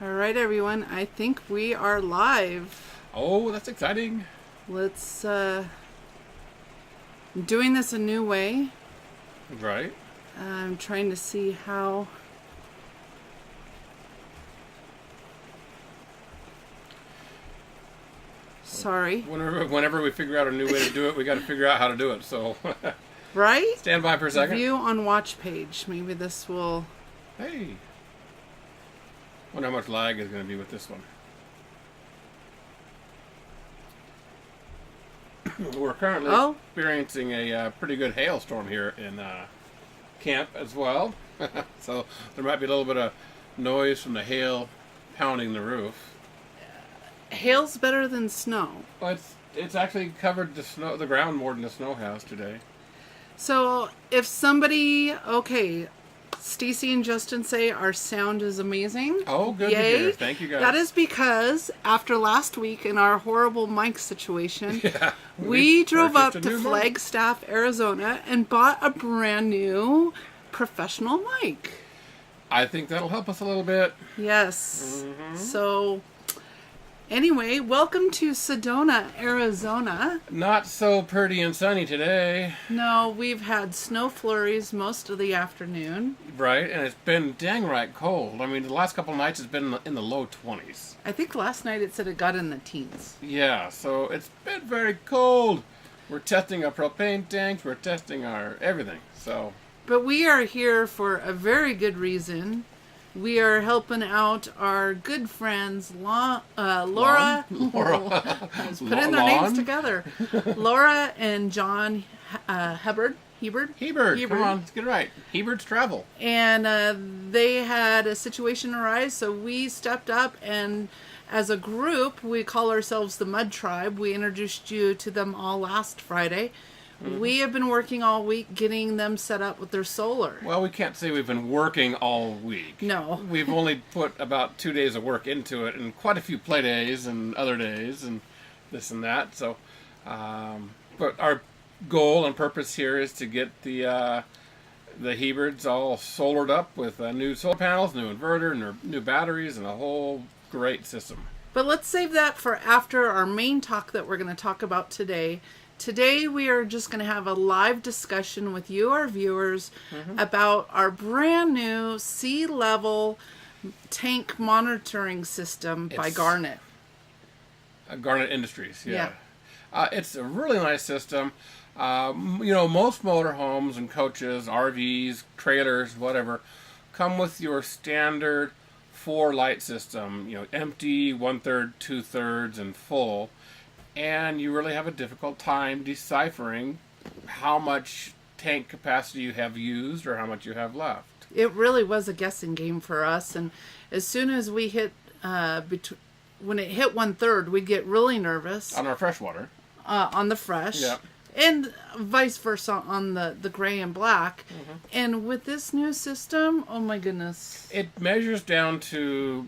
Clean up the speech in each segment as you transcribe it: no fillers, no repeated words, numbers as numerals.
All right, everyone. I think we are live. Oh, that's exciting. Let's doing this a new way. Right. I'm trying to see how. Sorry. Whenever we figure out a new way to do it, we got to figure out how to do it. So, Right? stand by for a second. View on watch page. Maybe this will. Hey. Wonder how much lag is going to be with this one. We're currently experiencing a pretty good hailstorm here in camp as well. So there might be a little bit of noise from the hail pounding the roof. Hail's better than snow. Well, it's actually covered the ground more than the snow has today. So if somebody, Stacy and Justin say our sound is amazing. Oh, good Yay. to hear. Thank you, guys. That is because after last week in our horrible mic situation, we drove up to Flagstaff, Arizona and bought a brand new professional mic. I think that'll help us a little bit. Yes. Mm-hmm. So anyway, welcome to Sedona, Arizona. Not so pretty and sunny today. No, we've had snow flurries most of the afternoon. Right, and it's been dang right cold. I mean, the last couple of nights it's been in the low 20s. I think last night it said it got in the teens. Yeah, so it's been very cold. We're testing our propane tanks. We're testing our everything. So, but we are here for a very good reason. We are helping out our good friends, Laura. Let's put in their names together. Laura and John Hebert. Come on, let's get it right. Hebert's Travel. And they had a situation arise, so we stepped up, and as a group, we call ourselves the Mud Tribe. We introduced you to them all last Friday. Mm-hmm. We have been working all week getting them set up with their solar. Well, we can't say we've been working all week. No. We've only put about 2 days of work into it, and quite a few play days and other days and this and that. So, but our goal and purpose here is to get the Heberts all solared up with new solar panels, new inverter, new batteries, and a whole great system. But let's save that for after our main talk that we're going to talk about today. Today we are just going to have a live discussion with you, our viewers, about our brand new SeeLevel tank monitoring system by Garnet. Garnet Industries, yeah. It's a really nice system. Most motorhomes and coaches, RVs, trailers, whatever, come with your standard 4-light system, empty, 1/3, 2/3, and full. And you really have a difficult time deciphering how much tank capacity you have used or how much you have left. It really was a guessing game for us. And as soon as we hit, when it hit 1/3, we'd get really nervous. On our freshwater. On the fresh. Yeah. And vice versa on the gray and black. Mm-hmm. And with this new system, oh my goodness. It measures down to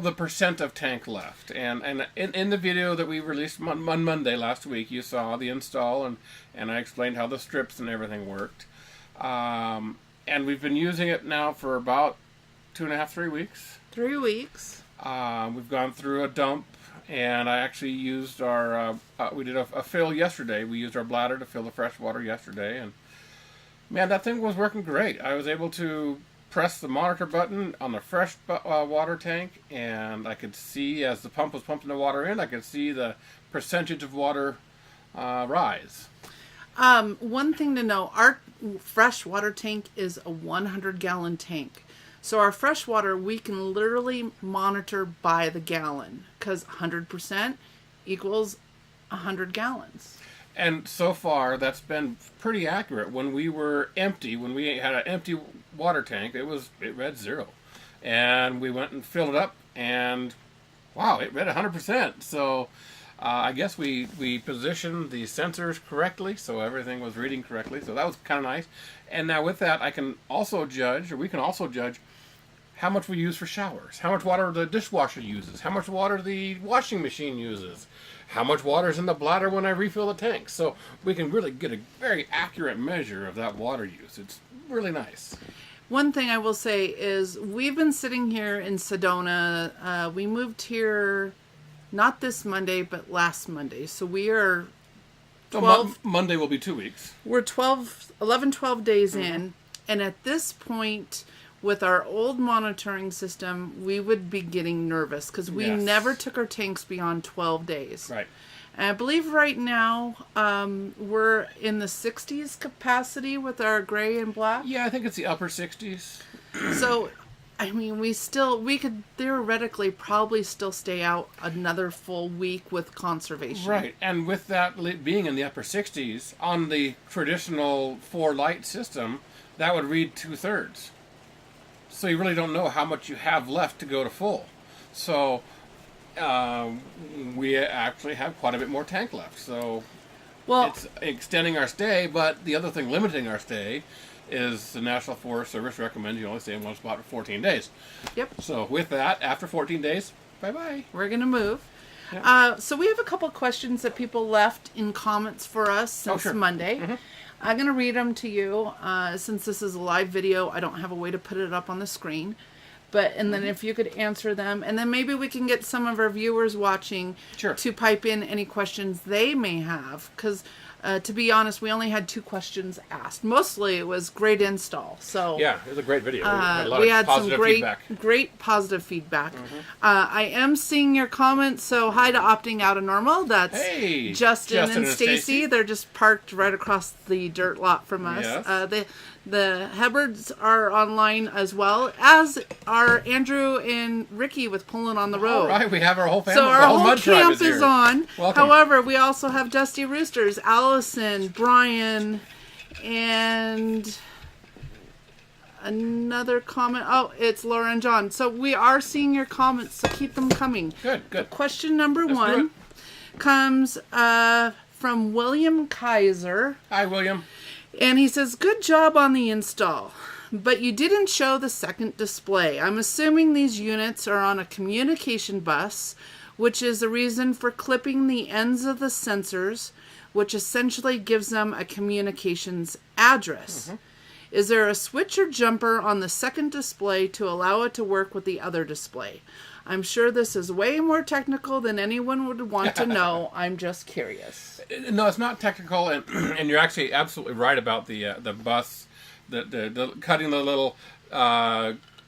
the percent of tank left, and in the video that we released on Monday last week, you saw the install, and I explained how the strips and everything worked, and we've been using it now for about 2.5, 3 weeks. 3 weeks. We've gone through a dump, and I actually used our we did a fill yesterday. We used our bladder to fill the fresh water yesterday, and man, that thing was working great. I was able to press the monitor button on the fresh water tank, and I could see, as the pump was pumping the water in, I could see the percentage of water rise. One thing to know, our fresh water tank is a 100-gallon tank. So our fresh water, we can literally monitor by the gallon, because 100% equals 100 gallons. And so far, that's been pretty accurate. When we were empty, when we had an empty water tank, it read 0. And we went and filled it up, and wow, it read 100%. So I guess we positioned the sensors correctly, so everything was reading correctly. So that was kind of nice. And now with that, we can also judge how much we use for showers, how much water the dishwasher uses, how much water the washing machine uses, how much water is in the bladder when I refill the tank. So we can really get a very accurate measure of that water use. It's really nice. One thing I will say is we've been sitting here in Sedona. We moved here not this Monday, but last Monday. So we are 12. Monday will be 2 weeks. We're 12 days in. And at this point, with our old monitoring system, we would be getting nervous because we never took our tanks beyond 12 days. Right. And I believe right now we're in the 60s capacity with our gray and black. Yeah, I think it's the upper 60s. So, I mean, we could theoretically probably still stay out another full week with conservation. Right, and with that being in the upper 60s, on the traditional 4-light system, that would read 2/3. So you really don't know how much you have left to go to full. So we actually have quite a bit more tank left. So it's extending our stay, but the other thing limiting our stay is the National Forest Service recommends you only stay in one spot for 14 days. Yep. So with that, after 14 days, bye-bye. We're going to move. Yeah. So we have a couple questions that people left in comments for us since Monday. Mm-hmm. I'm going to read them to you. Since this is a live video, I don't have a way to put it up on the screen. And then if you could answer them, and then maybe we can get some of our viewers watching to pipe in any questions they may have. Because to be honest, we only had 2 questions asked. Mostly it was great install. So yeah, it was a great video. We had some great positive feedback. I am seeing your comments. So hi to opting out of normal. That's Justin and Stacy. They're just parked right across the dirt lot from us. Yes. The Hebbards are online as well, as are Andrew and Ricky with Pulling on the Road. All right, we have our whole family. So our whole camp is on. Welcome. However, we also have Dusty Roosters, Allison, Brian, and another comment. Oh, it's Laura and John. So we are seeing your comments, so keep them coming. Good. Question number 1 comes from William Kaiser. Hi, William. And he says, good job on the install, but you didn't show the second display. I'm assuming these units are on a communication bus, which is the reason for clipping the ends of the sensors, which essentially gives them a communications address. Is there a switch or jumper on the second display to allow it to work with the other display? I'm sure this is way more technical than anyone would want to know. I'm just curious. No, it's not technical, and you're actually absolutely right about the bus, the cutting the little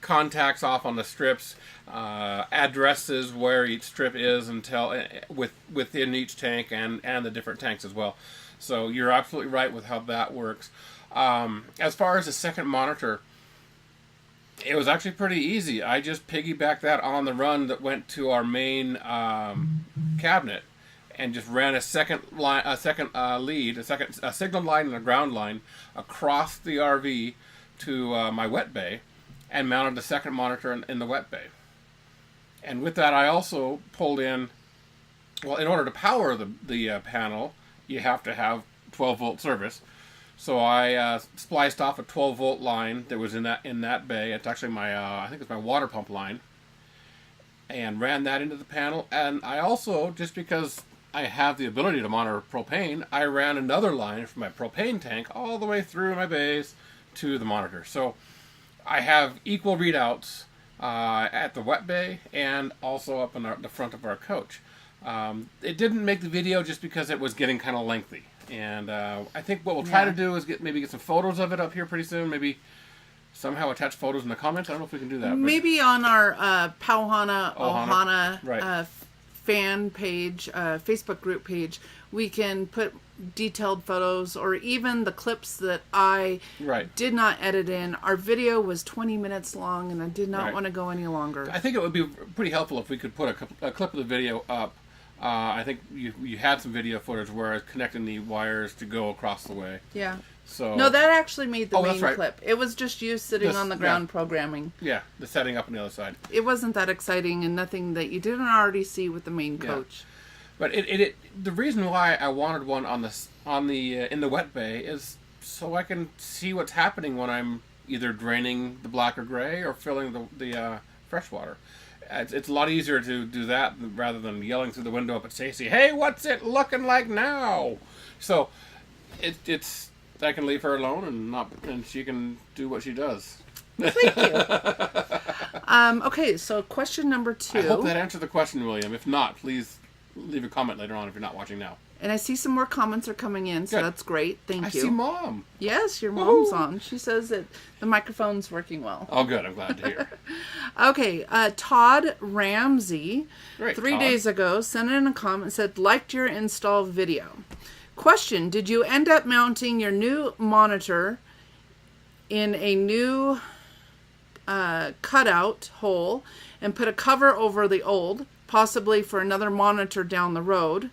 contacts off on the strips, addresses where each strip is within each tank and the different tanks as well. So you're absolutely right with how that works. As far as the second monitor, it was actually pretty easy. I just piggybacked that on the run that went to our main cabinet, and just ran a second line, a signal line and a ground line across the RV to my wet bay, and mounted the second monitor in the wet bay. And with that, I also pulled in. Well, in order to power the panel, you have to have 12-volt service. So I spliced off a 12-volt line that was in that bay. It's actually my I think it's my water pump line, and ran that into the panel. And I also, just because I have the ability to monitor propane, I ran another line from my propane tank all the way through my bays to the monitor. So I have equal readouts at the wet bay and also up in the front of our coach. It didn't make the video just because it was getting kind of lengthy. And I think what we'll try to do is get some photos of it up here pretty soon. Maybe somehow attach photos in the comments. I don't know if we can do that. Maybe on our Pauhana Ohana fan page, Facebook group page, we can put detailed photos, or even the clips that I did not edit in. Our video was 20 minutes long, and I did not want to go any longer. I think it would be pretty helpful if we could put a clip of the video up. I think you had some video footage where I was connecting the wires to go across the way. Yeah. So no, that actually made the main clip. It was just you sitting on the ground programming. Yeah, the setting up on the other side. It wasn't that exciting, and nothing that you didn't already see with the main coach. But the reason why I wanted one in the wet bay is so I can see what's happening when I'm either draining the black or gray or filling the fresh water. It's a lot easier to do that rather than yelling through the window up at Stacey, "Hey, what's it looking like now?" So it's I can leave her alone and she can do what she does. Thank you. Okay, so question number 2. I hope that answered the question, William. If not, please leave a comment later on if you're not watching now. And I see some more comments are coming in, so Good. that's great. Thank you. I see Mom. Yes, your mom's on. She says that the microphone's working well. Oh, good. I'm glad to hear. Okay, Todd Ramsey, Great, 3 Todd. days ago, sent in a comment and said, liked your install video. Question, did you end up mounting your new monitor in a new cutout hole and put a cover over the old, possibly for another monitor down the road?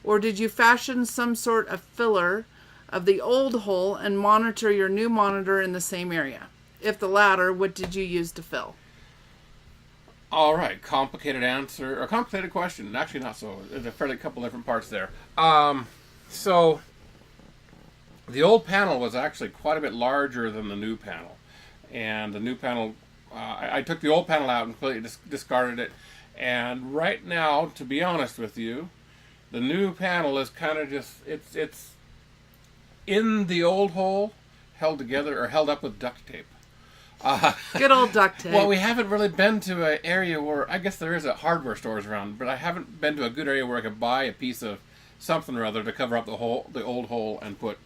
Or did you fashion some sort of filler of the old hole and monitor your new monitor in the same area? If the latter, what did you use to fill? All right, complicated answer, or complicated question. Actually, not so. There's a fairly couple different parts there. So, the old panel was actually quite a bit larger than the new panel. And the new panel, I took the old panel out and completely discarded it. And right now, to be honest with you, the new panel is kind of just, it's in the old hole, held together, or held up with duct tape. Good old duct tape. Well, we haven't really been to an area where, I guess there is a hardware stores around, but I haven't been to a good area where I could buy a piece of something or other to cover up the old hole and put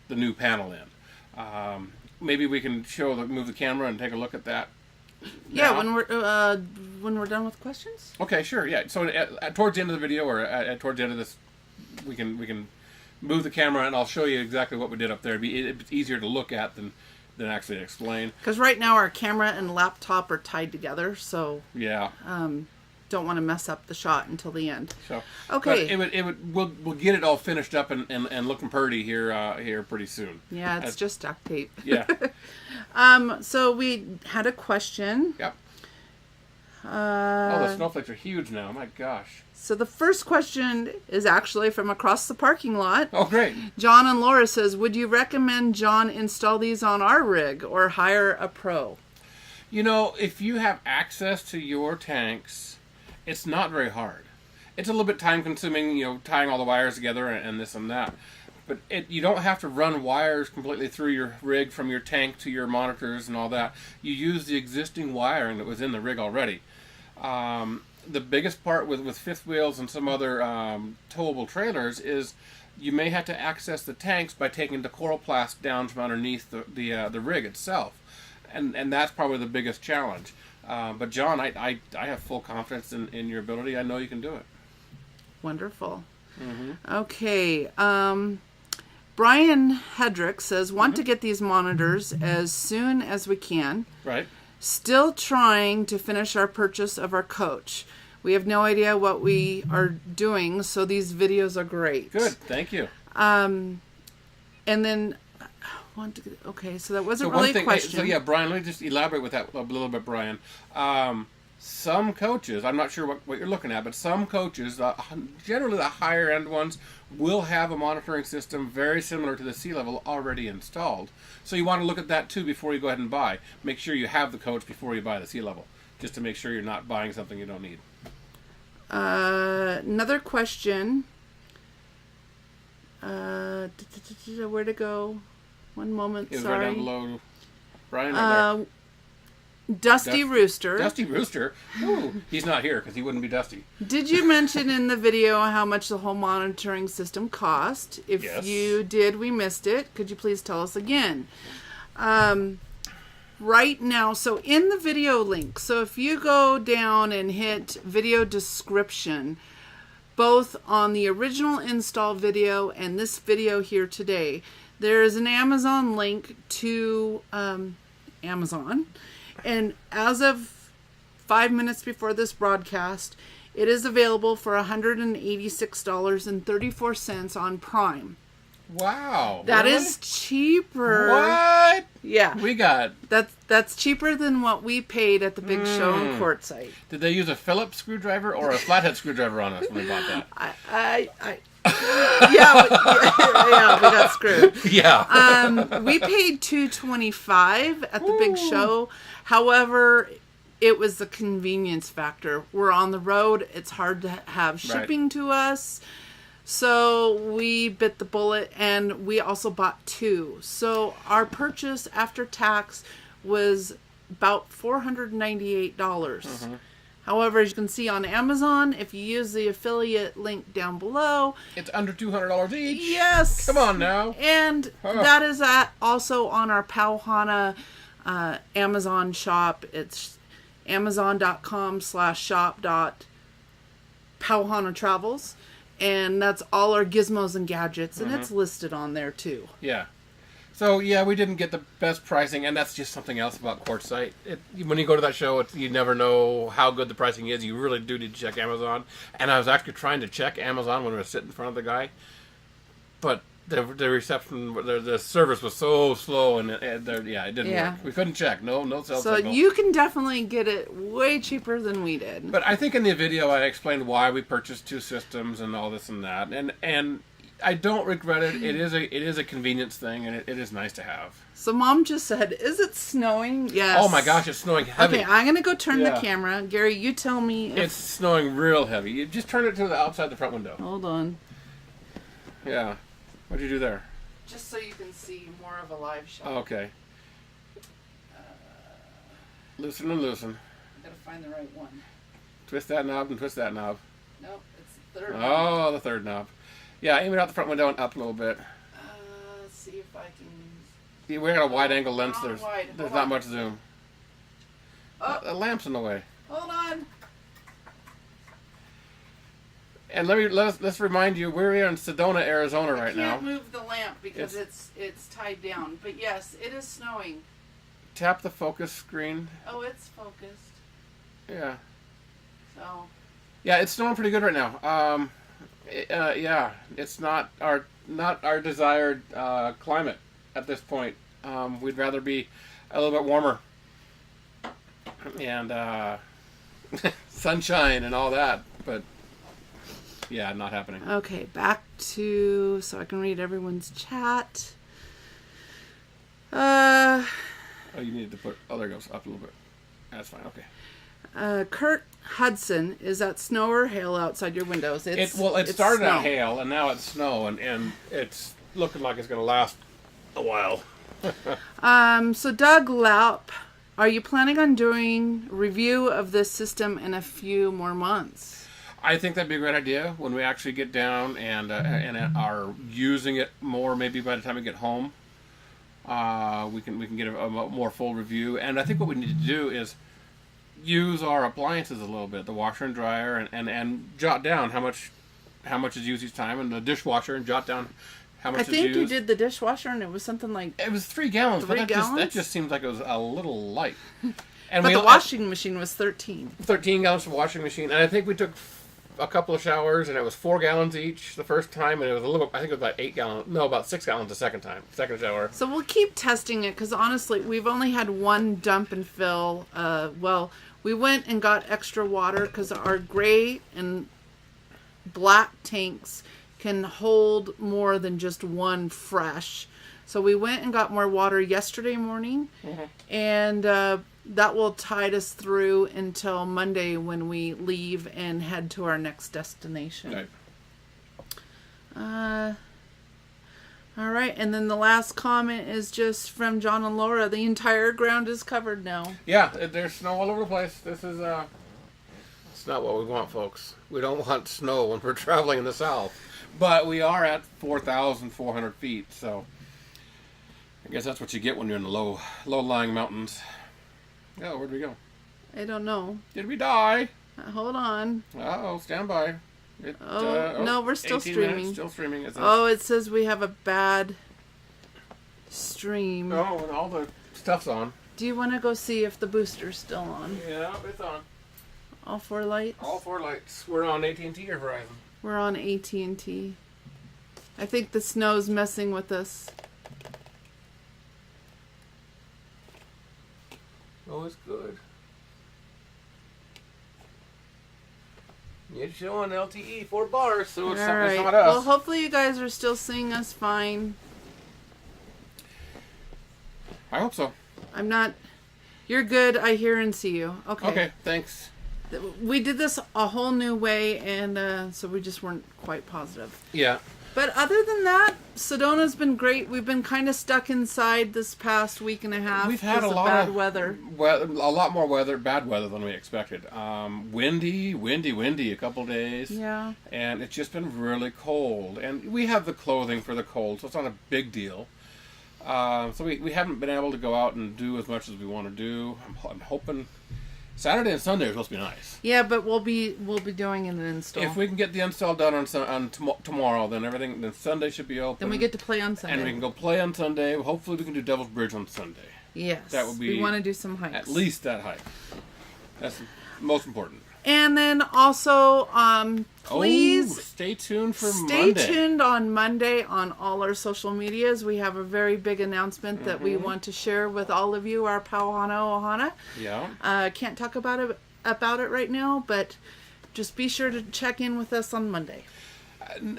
the new panel in. Maybe we can move the camera and take a look at that. Yeah, now. when we're done with questions. Okay, sure. Yeah. So towards the end of the video, or towards the end of this, we can move the camera and I'll show you exactly what we did up there. It's easier to look at than actually explain. Because right now our camera and laptop are tied together, so yeah, don't want to mess up the shot until the end. So okay, but we'll get it all finished up and looking pretty here pretty soon. Yeah, it's just duct tape. Yeah. So we had a question. Yep. The snowflakes are huge now. My gosh. So the first question is actually from across the parking lot. Oh, great. John and Laura says, would you recommend John install these on our rig or hire a pro? You know, if you have access to your tanks, it's not very hard. It's a little bit time consuming, tying all the wires together and this and that. But you don't have to run wires completely through your rig from your tank to your monitors and all that. You use the existing wiring that was in the rig already. The biggest part with fifth wheels and some other towable trailers is you may have to access the tanks by taking the coroplast down from underneath the rig itself. And that's probably the biggest challenge. But John, I have full confidence in your ability. I know you can do it. Wonderful. Mm-hmm. Okay. Brian Hedrick says, want to get these monitors as soon as we can. Right. Still trying to finish our purchase of our coach. We have no idea what we are doing, so these videos are great. Good. Thank you. And then... Okay, so that wasn't really a question. So yeah, Brian, let me just elaborate with that a little bit, Brian. Some coaches, I'm not sure what you're looking at, but some coaches, generally the higher end ones, will have a monitoring system very similar to the SeeLevel already installed. So you want to look at that too before you go ahead and buy. Make sure you have the coach before you buy the SeeLevel, just to make sure you're not buying something you don't need. Another question. Where to go? One moment, it was sorry. right down below. Brian, right there. Dusty Rooster. Dusty Rooster? Ooh, he's not here because he wouldn't be Dusty. Did you mention in the video how much the whole monitoring system cost? If yes. you did, we missed it. Could you please tell us again? Right now, so in the video link, so if you go down and hit video description, both on the original install video and this video here today, there is an Amazon link to Amazon. And as of 5 minutes before this broadcast, it is available for $186.34 on Prime. Wow. That really? is cheaper. What? Yeah. We got... That's cheaper than what we paid at the big show in Quartzsite. Did they use a Phillips screwdriver or a flathead screwdriver on us when we bought that? Yeah, we got screwed. Yeah. We paid $225 at the big show. However, it was the convenience factor. We're on the road. It's hard to have shipping to us. So we bit the bullet, and we also bought two. So our purchase after tax was about $498. However, as you can see on Amazon, if you use the affiliate link down below, it's under $200 each. Yes. Come on now. And that is also on our Pauhana Amazon shop. It's amazon.com/shop.pauhanatravels. And that's all our gizmos and gadgets. And it's listed on there too. Yeah. So, yeah, we didn't get the best pricing, and that's just something else about Quartzsite. When you go to that show, you never know how good the pricing is. You really do need to check Amazon. And I was actually trying to check Amazon when we were sitting in front of the guy. But the reception, the service was so slow, and it didn't work. We couldn't check. No cell signal. So you can definitely get it way cheaper than we did. But I think in the video I explained why we purchased 2 systems and all this and that. And I don't regret it. It is a convenience thing, and it is nice to have. So Mom just said, "Is it snowing?" Yes. Oh my gosh, it's snowing heavy. Okay, I'm gonna go turn the camera. Gary, you tell me if... It's snowing real heavy. You just turn it to the outside the front window. Hold on. Yeah. What'd you do there? Just so you can see more of a live shot. Oh, okay. Loosen and loosen. I gotta find the right one. Twist that knob and twist that knob. Nope, it's the third one. Oh, the third knob. Yeah, aim it out the front window and up a little bit. Let's see if I can... Yeah, we got a wide-angle lens. There's Hold not on. much zoom. Oh. The lamp's in the way. Hold on. And let's remind you, we're here in Sedona, Arizona right now. I can't move the lamp because it's tied down. But yes, it is snowing. Tap the focus screen. Oh, it's focused. Yeah. So. Yeah, it's snowing pretty good right now. Yeah, it's not our desired climate at this point. We'd rather be a little bit warmer and sunshine and all that, but yeah, not happening. Okay, back to so I can read everyone's chat. Oh, you needed to put. Oh, there it goes up a little bit. That's fine. Okay. Kurt Hudson, is that snow or hail outside your windows? It started out hail, and now it's snow, and it's looking like it's going to last a while. So Doug Laup, are you planning on doing review of this system in a few more months? I think that'd be a great idea when we actually get down and are using it more. Maybe by the time we get home, we can get a more full review. And I think what we need to do is use our appliances a little bit, the washer and dryer, and jot down how much is used each time, and the dishwasher, and jot down how much is used. I think you did the dishwasher, and it was something like... It was 3 gallons, but gallons? that just seems like it was a little light. And but the washing machine was 13. 13 gallons for washing machine, and I think we took a couple of showers, and it was 4 gallons each the first time, and it was I think it was about 6 gallons the second shower. So we'll keep testing it, because honestly, we've only had one dump and fill. We went and got extra water, because our gray and black tanks can hold more than just one fresh. So we went and got more water yesterday morning, and that will tide us through until Monday when we leave and head to our next destination. Right. All right, and then the last comment is just from John and Laura. The entire ground is covered now. Yeah, there's snow all over the place. This is it's not what we want, folks. We don't want snow when we're traveling in the south. But we are at 4,400 feet, so I guess that's what you get when you're in the low-lying mountains. Oh, where'd we go? I don't know. Did we die? Hold on. Uh-oh, stand by. No, we're still 18 streaming. Minutes, still streaming. It says we have a bad stream. Oh, and all the stuff's on. Do you want to go see if the booster's still on? Yeah, it's on. All 4 lights? All 4 lights. We're on AT&T or Verizon? We're on AT&T. I think the snow's messing with us. Oh, it's good. It's showing LTE 4 bars, so it's not us. Well, hopefully you guys are still seeing us fine. I hope so. I'm not... You're good. I hear and see you. Okay, thanks. We did this a whole new way, and so we just weren't quite positive. Yeah. But other than that, Sedona's been great. We've been kind of stuck inside this past week and a half. We've had a lot bad of weather. a lot more bad weather than we expected. Windy a couple days. Yeah. And it's just been really cold. And we have the clothing for the cold, so it's not a big deal. So we haven't been able to go out and do as much as we want to do. I'm hoping Saturday and Sunday are supposed to be nice. Yeah, but we'll be doing an install. If we can get the install done on tomorrow, then Sunday should be open. Then we get to play on Sunday. And we can go play on Sunday. Hopefully we can do Devil's Bridge on Sunday. Yes. That would be. We want to do some hikes. At least that hike. That's most important. And then also, please stay tuned for Monday. Stay tuned on Monday on all our social medias. We have a very big announcement that we want to share with all of you, our Pauhana Ohana. Yeah. Can't talk about it right now, but just be sure to check in with us on Monday.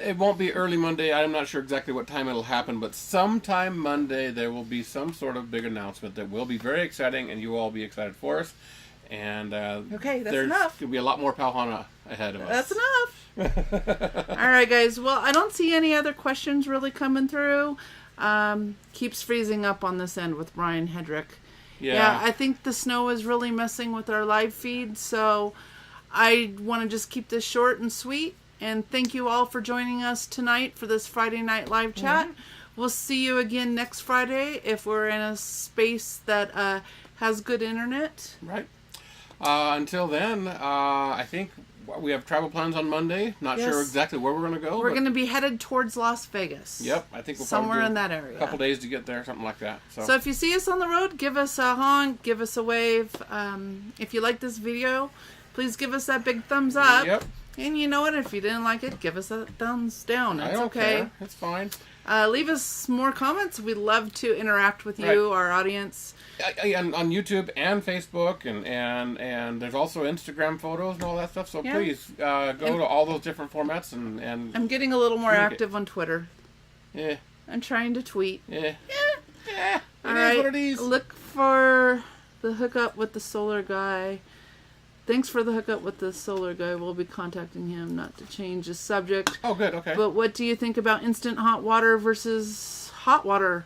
It won't be early Monday. I'm not sure exactly what time it'll happen, but sometime Monday there will be some sort of big announcement that will be very exciting, and you will all be excited for us. And okay, that's there's enough. There'll be a lot more Pauhana ahead of us. That's enough. All right, guys. Well, I don't see any other questions really coming through. Keeps freezing up on this end with Brian Hedrick. Yeah, I think the snow is really messing with our live feed, so I want to just keep this short and sweet. And thank you all for joining us tonight for this Friday night live chat. We'll see you again next Friday if we're in a space that has good internet. Right. Until then, I think we have travel plans on Monday. Not sure exactly where we're going to go. We're going to be headed towards Las Vegas. Yep, I think we'll somewhere probably in that area. A couple days to get there, something like that. So if you see us on the road, give us a honk, give us a wave. If you like this video, please give us that big thumbs up. Yep. And you know what? If you didn't like it, give us a thumbs down. It's I don't okay. care. It's fine. Leave us more comments. We'd love to interact with you, our audience. On YouTube and Facebook, and there's also Instagram photos and all that stuff. So please go to all those different formats and I'm getting a little more active on Twitter. Yeah. I'm trying to tweet. Yeah. All right. What it is. Look for the hookup with the solar guy. Thanks for the hookup with the solar guy. We'll be contacting him, not to change the subject. Oh, good. Okay. But what do you think about instant hot water versus hot water?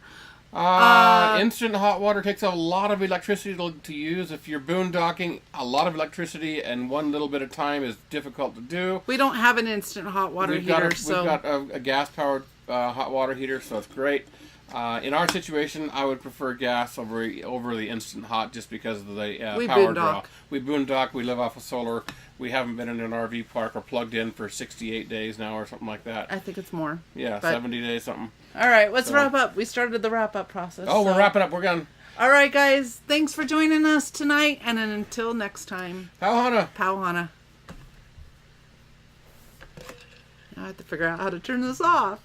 Instant hot water takes a lot of electricity to use. If you're boondocking, a lot of electricity and one little bit of time is difficult to do. We don't have an instant hot water heater, We've got a gas-powered hot water heater, so it's great. In our situation, I would prefer gas over the instant hot just because of the power draw. We boondock. We live off of solar. We haven't been in an RV park or plugged in for 68 days now or something like that. I think it's more. Yeah, 70 days, something. All right, let's wrap up. We started the wrap-up process. Oh, we're wrapping up. We're gone. All right, guys. Thanks for joining us tonight, and until next time. Pauhana. Pauhana. I have to figure out how to turn this off.